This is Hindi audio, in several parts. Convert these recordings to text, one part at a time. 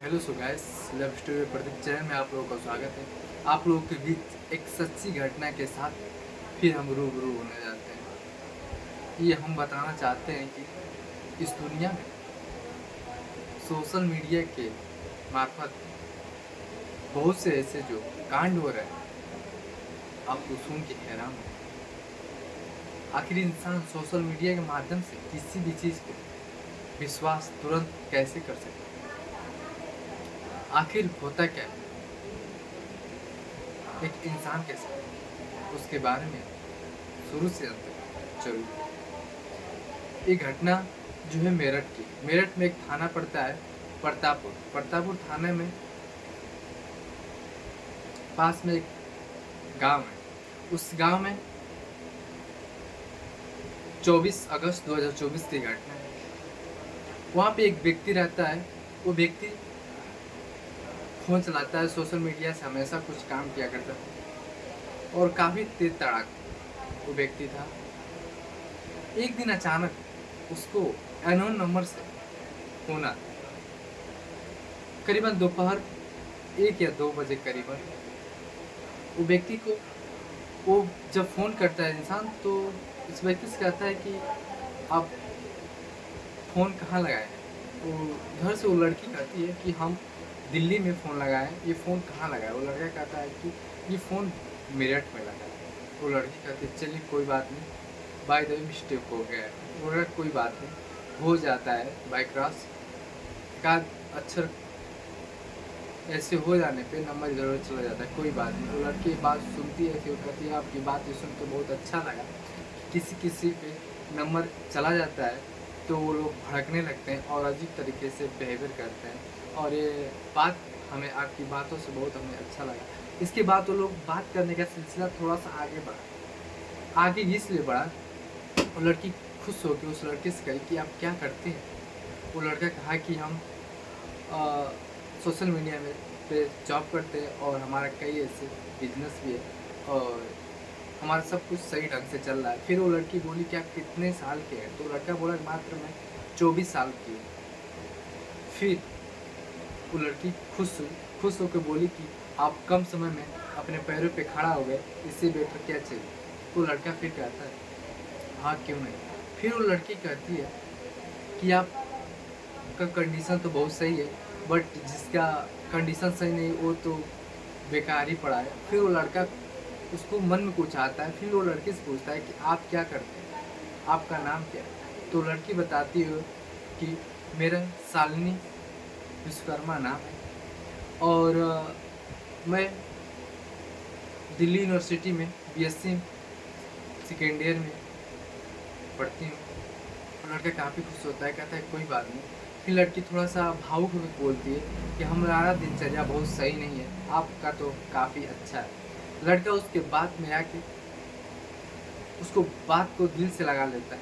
Hello so guys, love story Pradeep channel में आप लोगों का स्वागत है। आप लोगों के बीच एक सच्ची घटना के साथ फिर हम रूबरू होने जाते हैं। ये हम बताना चाहते हैं कि इस दुनिया में सोशल मीडिया के मार्फत बहुत से ऐसे जो कांड हो रहे हैं, आपको सुन के हैरान हो। आखिर इंसान सोशल मीडिया के माध्यम से किसी भी चीज़ पे विश्वास तुरंत कैसे कर सकता है? आखिर होता क्या है एक इंसान के साथ, उसके बारे में शुरू से अंत तक जरूर। ये घटना जो है मेरठ में एक थाना पड़ता है, प्रतापपुर थाने में पास में एक गांव है। उस गांव में 24 अगस्त 2024 की घटना है। वहाँ पे एक व्यक्ति रहता है। वो व्यक्ति फ़ोन चलाता है, सोशल मीडिया से हमेशा कुछ काम किया करता था और काफ़ी तेज तड़ाक वो व्यक्ति था। एक दिन अचानक उसको अननोन नंबर से फ़ोन आता है। करीबन दोपहर 1 या 2 बजे करीबन वो व्यक्ति को, वो जब फ़ोन करता है इंसान, तो इस व्यक्ति से कहता है कि आप फ़ोन कहाँ लगाए हैं। तो घर से वो लड़की कहती है कि हम दिल्ली में फ़ोन लगाए, ये फ़ोन कहाँ लगाया। वो लड़का कहता है कि ये फ़ोन मेरठ में लगा है। वो लड़की कहती है चलिए कोई बात नहीं, बाय द वे मिस्टेक हो गया है। वो लड़का कोई बात नहीं, हो जाता है बाय क्रॉस, एकाध अक्षर ऐसे हो जाने पे नंबर इधर उधर चला जाता है, कोई बात नहीं। वो लड़की बात सुनती है, फिर कहती है आपकी बात ये सुन के बहुत अच्छा लगा। किसी किसी पे नंबर चला जाता है तो वो लोग भड़कने लगते हैं और अजीब तरीके से बिहेवियर करते हैं, और ये बात हमें आपकी बातों से बहुत हमें अच्छा लगा। इसके बाद वो लोग बात करने का सिलसिला थोड़ा सा आगे बढ़ा। आगे इसलिए बढ़ा, वो लड़की खुश होकर उस लड़के से कही कि आप क्या करते हैं। वो लड़का कहा कि हम सोशल मीडिया में पे जॉब करते हैं और हमारा कई ऐसे बिजनेस भी है और हमारा सब कुछ सही ढंग से चल रहा है। फिर वो लड़की बोली कि आप कितने साल के हैं। तो लड़का बोला मात्र मैं 24 साल की हूँ। फिर वो लड़की खुश होकर बोली कि आप कम समय में अपने पैरों पे खड़ा हो गए, इससे बेटर क्या चाहिए। तो लड़का फिर कहता है हाँ क्यों नहीं। फिर वो लड़की कहती है कि आपका कंडीशन तो बहुत सही है, बट जिसका कंडीशन सही नहीं वो तो बेकार ही पड़ा है। फिर वो लड़का, उसको मन में कुछ आता है। फिर वो लड़के से पूछता है कि आप क्या करते हैं, आपका नाम क्या है। तो लड़की बताती है कि मेरा शालिनी विश्वकर्मा नाम है और मैं दिल्ली यूनिवर्सिटी में बीएससी सेकेंड ईयर में पढ़ती हूँ। और लड़का काफ़ी खुश होता है, कहता है कोई बात नहीं। फिर लड़की थोड़ा सा भावुक होकर बोलती है कि हमारा दिनचर्या बहुत सही नहीं है, आपका तो काफ़ी अच्छा है। लड़का उसके बात में आके उसको बात को दिल से लगा लेता है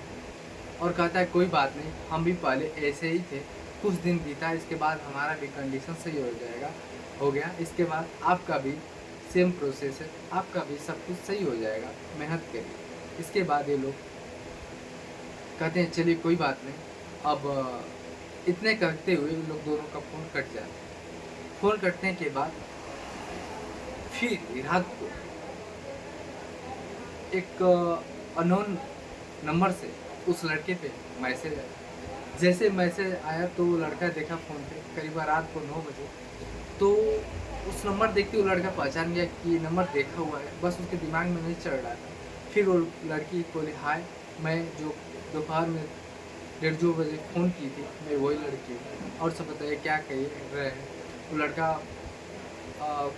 और कहता है कोई बात नहीं, हम भी पहले ऐसे ही थे, कुछ दिन बीता, इसके बाद हमारा भी कंडीशन सही हो गया। इसके बाद आपका भी सेम प्रोसेस है, आपका भी सब कुछ सही हो जाएगा, मेहनत करिए। इसके बाद ये लोग कहते हैं चलिए कोई बात नहीं। अब इतने कहते हुए उन लोग दोनों का फ़ोन कट जाता है। फ़ोन कटने के बाद फिर रात को एक अननोन नंबर से उस लड़के पे मैसेज आया। जैसे मैसेज आया तो लड़का देखा फ़ोन पे करीब रात को 9 बजे। तो उस नंबर देखते वो लड़का पहचान गया कि ये नंबर देखा हुआ है, बस उसके दिमाग में नहीं चढ़ रहा था। फिर वो लड़की बोली हाय, मैं जो दोपहर में 1:30 बजे फ़ोन की थी, मैं वही लड़की हूँ, और सब बताइए क्या कही रहे हैं। वो लड़का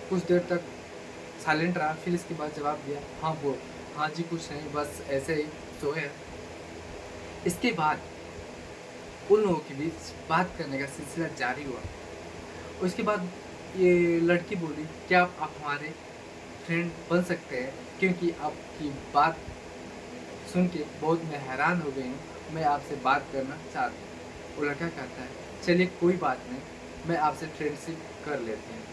कुछ देर तक साइलेंट रहा, फिर इसके बाद जवाब दिया हाँ वो, हाँ जी कुछ नहीं, बस ऐसे ही सोए हैं। इसके बाद उन लोगों के बीच बात करने का सिलसिला जारी हुआ। उसके बाद ये लड़की बोली क्या आप हमारे फ्रेंड बन सकते हैं, क्योंकि आपकी बात सुन के बहुत मैं हैरान हो गई हूँ, मैं आपसे बात करना चाहती हूँ। वो लड़का कहता है चलिए कोई बात नहीं, मैं आपसे फ्रेंडशिप कर लेती हूँ।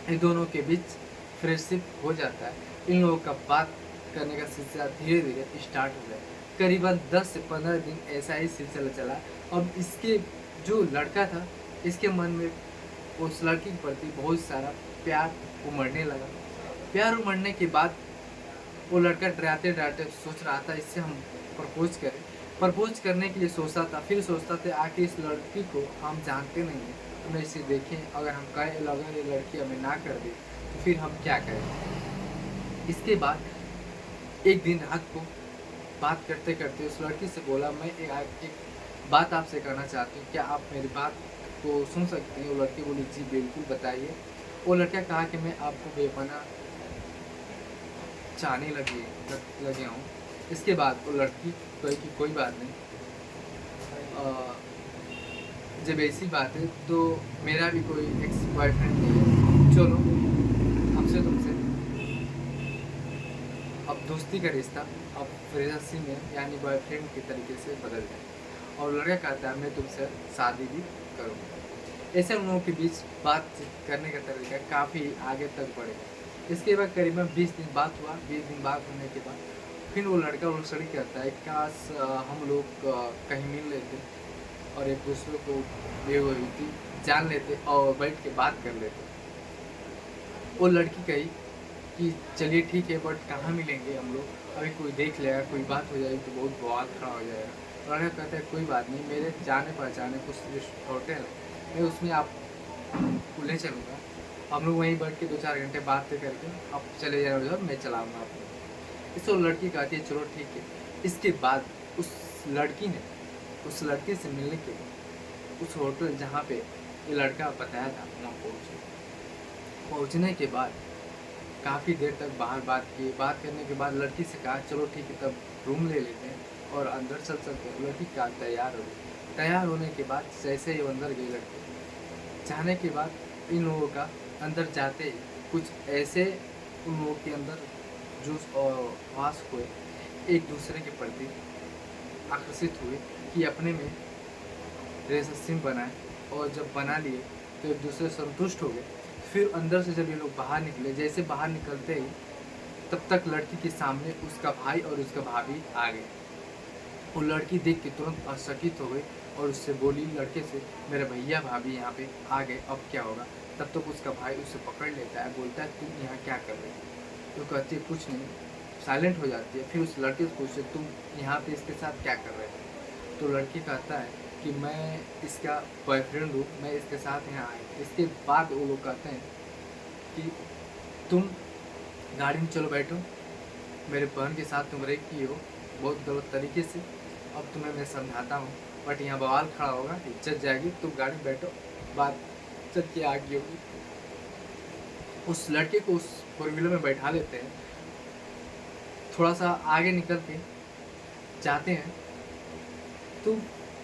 इन दोनों के बीच फ्रेंडशिप हो जाता है। इन लोगों का बात करने का सिलसिला धीरे धीरे स्टार्ट हो गया। करीबन 10 से 15 दिन ऐसा ही सिलसिला चला। अब इसके जो लड़का था, इसके मन में उस लड़की के प्रति बहुत सारा प्यार उमड़ने लगा। प्यार उमड़ने के बाद वो लड़का डराते-डराते सोच रहा था इससे हम प्रपोज़ करें। प्रपोज़ करने के लिए सोचता था, फिर सोचता था आखिर इस लड़की को हम जानते नहीं हैं, हमें इसे देखें, अगर हम कहें अगर ये लड़की हमें ना कर दे, तो फिर हम क्या करें? इसके बाद एक दिन रात को बात करते-करते उस लड़की से बोला, मैं एक बात आपसे कहना चाहती हूँ, क्या आप मेरी बात को सुन सकती हैं? वो लड़की बोली, जी बिल्कुल बताइए। वो लड़का कहा कि मैं आपको बेपनाह चाहने लगे हूँ। इसके बाद वो लड़की कही कि कोई बात नहीं, जब ऐसी बात है तो मेरा भी कोई एक्स बॉयफ्रेंड नहीं है, चलो हमसे तुमसे अब दोस्ती का रिश्ता अब फ्रेंडशिप में यानी बॉयफ्रेंड के तरीके से बदल जाए। और लड़का कहता है मैं तुमसे शादी भी करूँगा। ऐसे उन लोगों के बीच बातचीत करने का तरीका काफ़ी आगे तक बढ़ेगा। इसके बाद करीबन 20 दिन बात हुआ। 20 दिन बात होने के बाद फिर वो लड़का और लड़की कहता है काश हम लोग कहीं मिल लेते और एक दूसरे को बेवजह जान लेते और बैठ के बात कर लेते। वो लड़की कही कि चलिए ठीक है, बट कहाँ मिलेंगे हम लोग, अभी कोई देख लेगा, कोई बात हो जाएगी तो बहुत बवाल खड़ा हो जाएगा। लड़का कहता है कोई बात नहीं, मेरे जाने पहचाने कुछ होटल है, मैं उसमें आपको ले चलूँगा, हम लोग वहीं बैठ के 2-4 घंटे बातें करके आप चले जाए उधर, मैं चलाऊँगा आपको। इसको लड़की कहती है चलो ठीक है। इसके बाद उस लड़की ने उस लड़के से मिलने के लिए उस होटल जहाँ पे ये लड़का बताया था वहाँ पहुँचे। पहुँचने के बाद काफ़ी देर तक बाहर बात की। बात करने के बाद लड़की से कहा चलो ठीक है तब रूम ले लेते हैं और अंदर चल सकते हैं। लड़की का तैयार हो गई। तैयार होने के बाद जैसे ही अंदर गई लड़की, जाने के बाद इन लोगों का अंदर जाते ही कुछ ऐसे उन लोगों के अंदर जोश और वास हुए, एक दूसरे के प्रति आकर्षित हुए कि अपने में रिलेशनशिप बनाए, और जब बना लिए तो एक दूसरे से संतुष्ट हो गए। फिर अंदर से जब ये लोग बाहर निकले, जैसे बाहर निकलते ही तब तक लड़की के सामने उसका भाई और उसका भाभी आ गए। वो लड़की देख के तुरंत आश्चर्यचकित हो गई और उससे बोली लड़के से, मेरे भैया भाभी यहाँ पे आ गए, अब क्या होगा? तब तक उसका भाई उसे पकड़ लेता है, बोलता है तुम यहाँ क्या कर रहे हो? तो कहती है कुछ नहीं, साइलेंट हो जाती है। फिर उस लड़के से पूछते तुम यहाँ पे इसके साथ क्या कर रहे हो? तो लड़की कहता है कि मैं इसका बॉयफ्रेंड हूँ, मैं इसके साथ यहाँ आई। इसके बाद वो लोग कहते हैं कि तुम गाड़ी में चलो बैठो, मेरे बहन के साथ तुम रेप की हो बहुत गलत तरीके से, अब तुम्हें मैं समझाता हूँ, बट यहाँ बवाल खड़ा होगा, इज्जत जाएगी, तुम गाड़ी में बैठो, बात चल के आगे होगी। उस लड़के को उस फोर व्हीलर में बैठा लेते हैं। थोड़ा सा आगे निकल के जाते हैं तो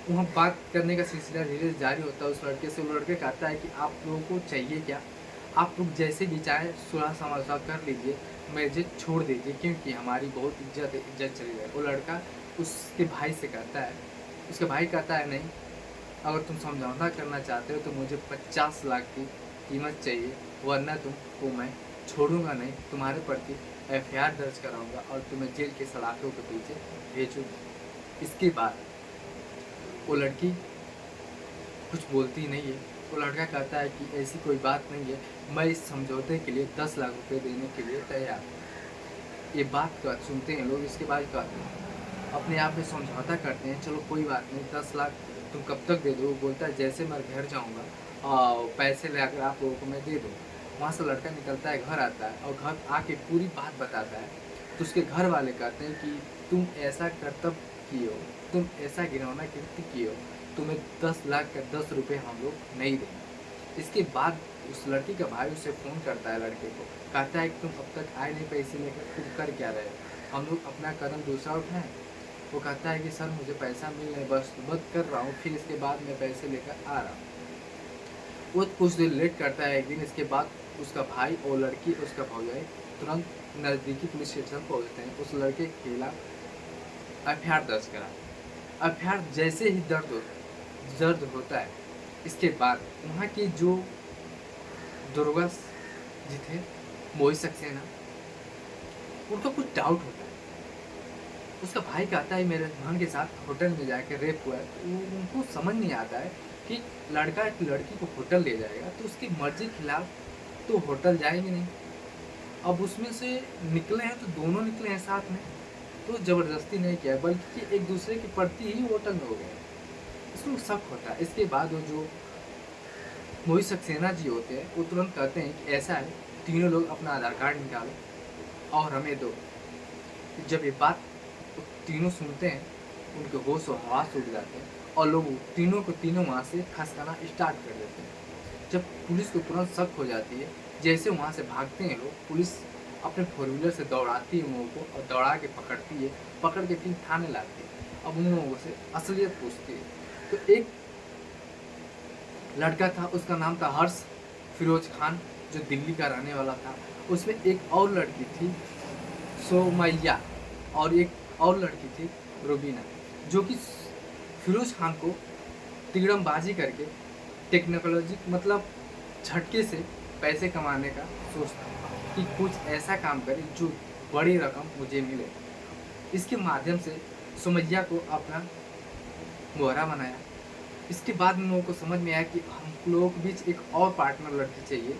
वहाँ बात करने का सिलसिला धीरे जारी होता है। उस लड़के से वो लड़के कहता है कि आप लोगों को चाहिए क्या, आप लोग जैसे भी चाहे सुलह समझौता कर लीजिए, मुझे छोड़ दीजिए, क्योंकि हमारी बहुत इज्जत है, इज्जत चली जाए। वो लड़का उसके भाई से कहता है, उसके भाई कहता है नहीं, अगर तुम समझौता करना चाहते हो तो मुझे 50 लाख की कीमत चाहिए, वरना तुमको मैं छोड़ूंगा नहीं, तुम्हारे प्रति FIR दर्ज कराऊंगा और तुम्हें जेल के सलाखों के पीछे भेजूंगा। इसके बाद वो लड़की कुछ बोलती नहीं है। वो लड़का कहता है कि ऐसी कोई बात नहीं है, मैं इस समझौते के लिए 10 लाख रुपए देने के लिए तैयार। ये बात का सुनते हैं लोग। इसके बाद कहते हैं अपने आप में समझौता करते हैं, चलो कोई बात नहीं, 10 लाख तुम कब तक दे दो? वो बोलता है जैसे मैं घर जाऊँगा पैसे ले आकर आप लोगों को मैं दे दूँ। वहाँ से लड़का निकलता है, घर आता है और घर आके पूरी बात बताता है। तो उसके घर वाले कहते हैं कि तुम ऐसा कर्तव्य किए हो, तुम ऐसा घिनौना कृत्य किए हो, तुम्हें 10 लाख का 10 रुपये हम लोग नहीं देंगे। इसके बाद उस लड़की का भाई उसे फ़ोन करता है लड़के को, कहता है कि तुम अब तक आए नहीं पैसे लेकर, तुम कर क्या रहे हो? हम लोग अपना कदम दूसरा उठाएं। वो कहता है कि सर मुझे पैसा मिल नहीं, बस मत कर रहा हूँ, फिर इसके बाद मैं पैसे लेकर आ रहा हूँ। वो कुछ दिन लेट करता है। एक दिन इसके बाद उसका भाई और लड़की उसका भौजाई तुरंत नज़दीकी पुलिस स्टेशन पहुँचते हैं। उस लड़के के खिलाफ FIR दर्ज करा। FIR जैसे ही दर्द होता है, इसके बाद वहाँ के जो दरोगा जी थे, मोहित सक्सेना, उनको कुछ डाउट होता है। उसका भाई कहता है मेरे बहन के साथ होटल में जाकर रेप हुआ है। उनको समझ नहीं आता है कि लड़का एक लड़की को होटल ले जाएगा तो उसकी मर्जी के खिलाफ तो होटल जाएंगे नहीं। अब उसमें से निकले हैं तो दोनों निकले हैं साथ में, तो ज़बरदस्ती नहीं किया बल्कि एक दूसरे के प्रति ही होटल में हो गए। इसमें शक होता है। इसके बाद वो जो मोहित सक्सेना जी होते हैं वो तुरंत कहते हैं कि ऐसा है, तीनों लोग अपना आधार कार्ड निकालो और हमें दो। जब ये बात वो तीनों सुनते हैं, उनके होश और हवास उड़ जाते हैं और लोग तीनों को तीनों वहाँ से खसकाना स्टार्ट कर देते हैं। जब पुलिस को तुरंत शक हो जाती है, जैसे वहाँ से भागते हैं लोग, पुलिस अपने फोर व्हीलर से दौड़ाती है उन लोगों को और दौड़ा के पकड़ती है, पकड़ के फिर थाने लाती है। अब उन लोगों से असलियत पूछती है। तो एक लड़का था, उसका नाम था हर्ष फिरोज खान, जो दिल्ली का रहने वाला था। उसमें एक और लड़की थी सोमैया, और एक और लड़की थी रुबीना, जो कि फिरोज खान को तिगड़मबाजी करके टेक्नोलॉजी मतलब झटके से पैसे कमाने का सोचता कि कुछ ऐसा काम करे जो बड़ी रकम मुझे मिले। इसके माध्यम से सुमैया को अपना मोहरा बनाया। इसके बाद उन लोगों को समझ में आया कि हम लोगों के बीच एक और पार्टनर लड़की चाहिए।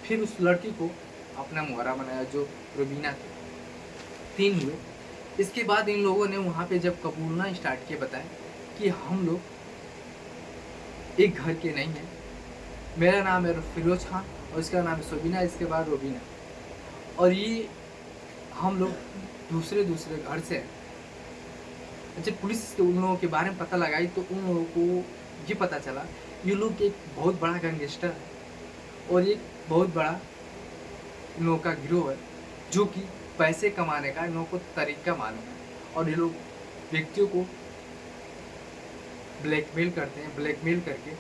फिर उस लड़की को अपना मोहरा बनाया जो रुबीना थी। 3 हुए। इसके बाद इन लोगों ने वहाँ पे जब कबूलना स्टार्ट किया, बताया कि हम लोग एक घर के नहीं हैं, मेरा नाम है फिरोज खान और इसका नाम है सोबीना, इसके बाद रुबीना, और ये हम लोग दूसरे दूसरे घर से हैं। जब पुलिस उन लोगों के बारे में पता लगाई तो उन लोगों को ये पता चला ये लोग एक बहुत बड़ा गैंगस्टर है और एक बहुत बड़ा इन लोगों का गिरोह है, जो कि पैसे कमाने का इन लोगों को तरीका मालूम है और ये लोग व्यक्तियों को ब्लैकमेल करते हैं, ब्लैकमेल करके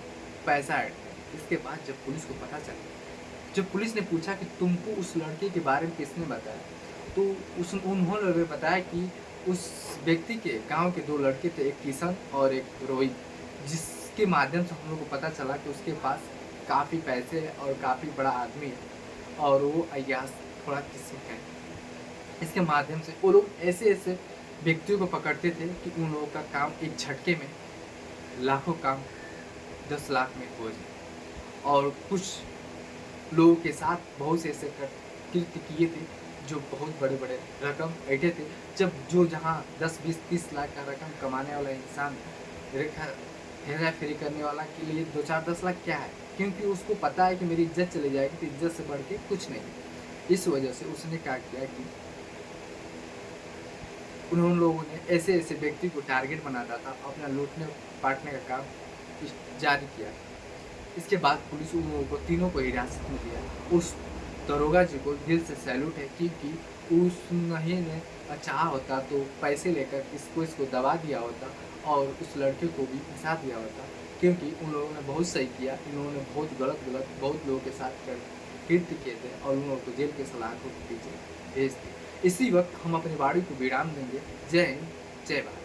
पैसा ऐंठते हैं। इसके बाद जब पुलिस को पता चला, जब पुलिस ने पूछा कि तुमको उस लड़के के बारे में किसने बताया, तो उन्होंने बताया कि उस व्यक्ति के गांव के 2 लड़के थे, एक किशन और एक रोहित, जिसके माध्यम से हम लोग को पता चला कि उसके पास काफ़ी पैसे है और काफ़ी बड़ा आदमी है और वो अय्याश थोड़ा किस्म है। इसके माध्यम से वो लोग ऐसे ऐसे व्यक्तियों को पकड़ते थे कि उन लोगों का काम एक झटके में लाखों काम 10 लाख में हो जाए। और कुछ लोगों के साथ बहुत से ऐसे कृत्य किए थे जो बहुत बड़े बड़े रकम ऐंठे थे। जब जो जहाँ 10, 20, 30 लाख का रकम कमाने वाला इंसान हेरा फेरी करने वाला के लिए 2, 4, 10 लाख क्या है, क्योंकि उसको पता है कि मेरी इज्जत चली जाएगी, तो इज्जत से बढ़ के कुछ नहीं। इस वजह से उसने क्या किया कि उन लोगों ने ऐसे ऐसे व्यक्ति को टारगेट बनाता था, अपना लूटने पाटने का काम जारी किया। इसके बाद पुलिस उन लोगों को तीनों को हिरासत में लिया। उस दरोगा जी को दिल से सैल्यूट है, क्योंकि उस नहीं ने चाहा होता तो पैसे लेकर इसको दबा दिया होता और उस लड़के को भी फंसा दिया होता, क्योंकि उन लोगों ने बहुत सही किया। इन लोगों ने बहुत गलत बहुत लोगों के साथ कृत्य किए थे और उन लोगों को जेल के सलाखों के पीछे भेज दिए। इसी वक्त हम अपनी वाणी को विराम देंगे। जय हिंद, जय भारत।